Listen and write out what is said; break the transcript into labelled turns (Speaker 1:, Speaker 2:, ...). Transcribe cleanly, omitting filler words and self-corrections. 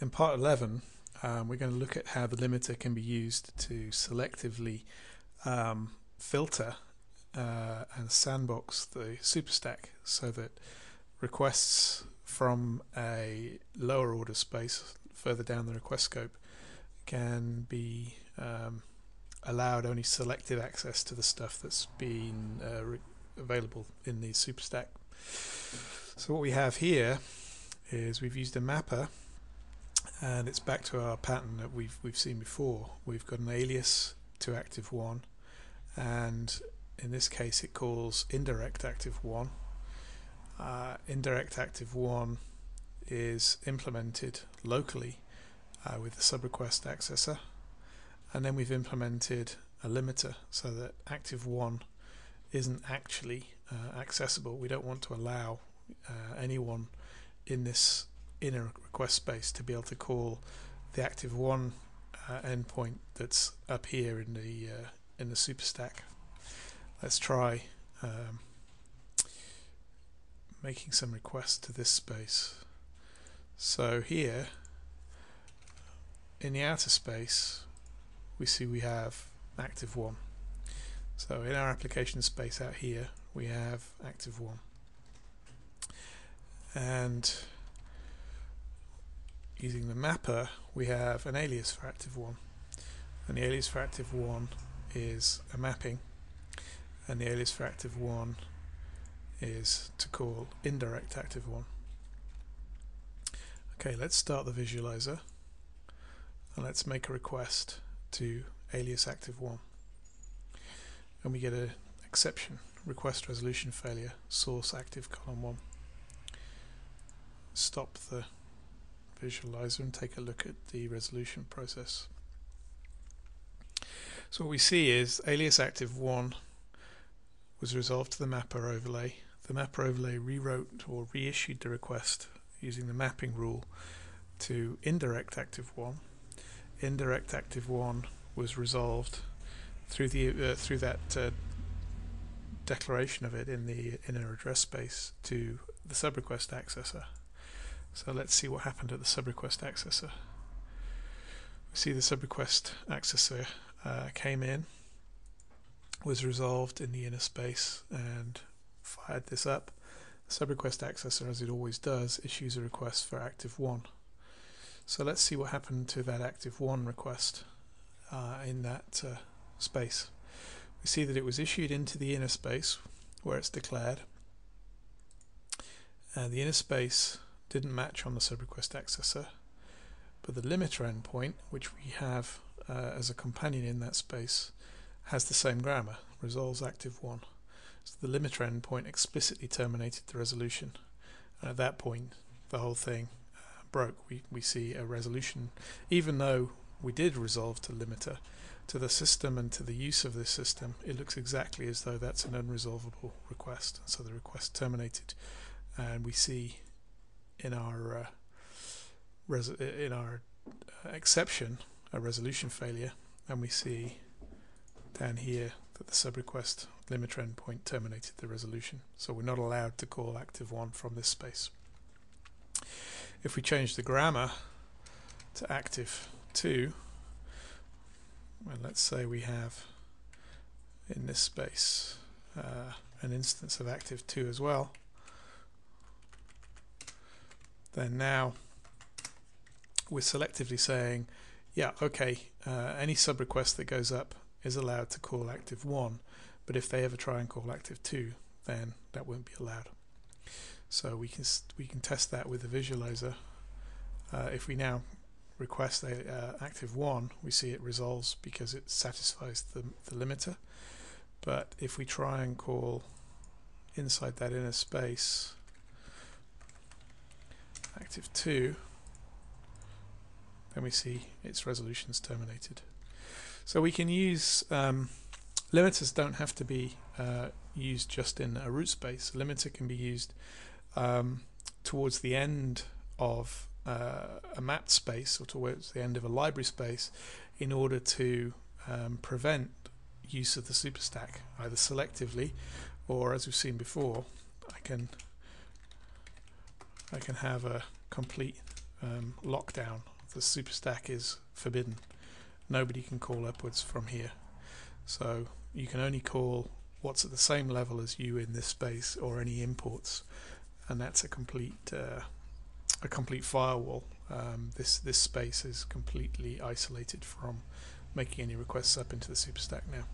Speaker 1: In part 11, we're going to look at how the limiter can be used to selectively filter and sandbox the Superstack so that requests from a lower order space further down the request scope can be allowed only selective access to the stuff that's been available in the Superstack. So what we have here is we've used a mapper, and it's back to our pattern that we've seen before. We've got an alias to active1, and in this case it calls indirect active1. Indirect active1 is implemented locally with the subrequest accessor, and then we've implemented a limiter so that active1 isn't actually accessible. We don't want to allow anyone in this inner request space to be able to call the active1 endpoint that's up here in the Superstack. Let's try making some requests to this space. So here in the outer space we see we have active1. So in our application space out here we have active1, and using the mapper we have an alias for active1, and the alias for active1 is a mapping, and the alias for active1 is to call indirect active1. Okay, let's start the visualizer and let's make a request to alias active1, and we get an exception: request resolution failure, source active column 1. Stop the visualizer and take a look at the resolution process. So what we see is alias active1 was resolved to the mapper overlay. The mapper overlay rewrote or reissued the request using the mapping rule to indirect active1. Indirect active1 was resolved through that declaration of it in the inner address space to the subrequest accessor. So let's see what happened at the subrequest accessor. We see the subrequest accessor came in, was resolved in the inner space, and fired this up. The subrequest accessor, as it always does, issues a request for active1. So let's see what happened to that active1 request in that space. We see that it was issued into the inner space where it's declared, and the inner space didn't match on the subrequest accessor, but the limiter endpoint, which we have as a companion in that space, has the same grammar, resolves active1. So the limiter endpoint explicitly terminated the resolution, and at that point the whole thing broke. We see a resolution, even though we did resolve to limiter, to the system and to the use of this system, it looks exactly as though that's an unresolvable request. So the request terminated, and we see in our exception a resolution failure, and we see down here that the subrequest limiter endpoint terminated the resolution. So we're not allowed to call active1 from this space. If we change the grammar to active2, well, let's say we have in this space an instance of active2 as well, then now we're selectively saying, yeah, okay, any sub-request that goes up is allowed to call active1, but if they ever try and call active2, then that won't be allowed. So we can test that with the visualizer. If we now request active1, we see it resolves because it satisfies the limiter. But if we try and call inside that inner space active2, then we see its resolutions terminated. So we can use limiters don't have to be used just in a root space. A limiter can be used towards the end of a mapped space or towards the end of a library space in order to prevent use of the Superstack, either selectively or, as we've seen before, I can have a complete lockdown. The Superstack is forbidden. Nobody can call upwards from here. So you can only call what's at the same level as you in this space, or any imports, and that's a complete firewall. This space is completely isolated from making any requests up into the Superstack now.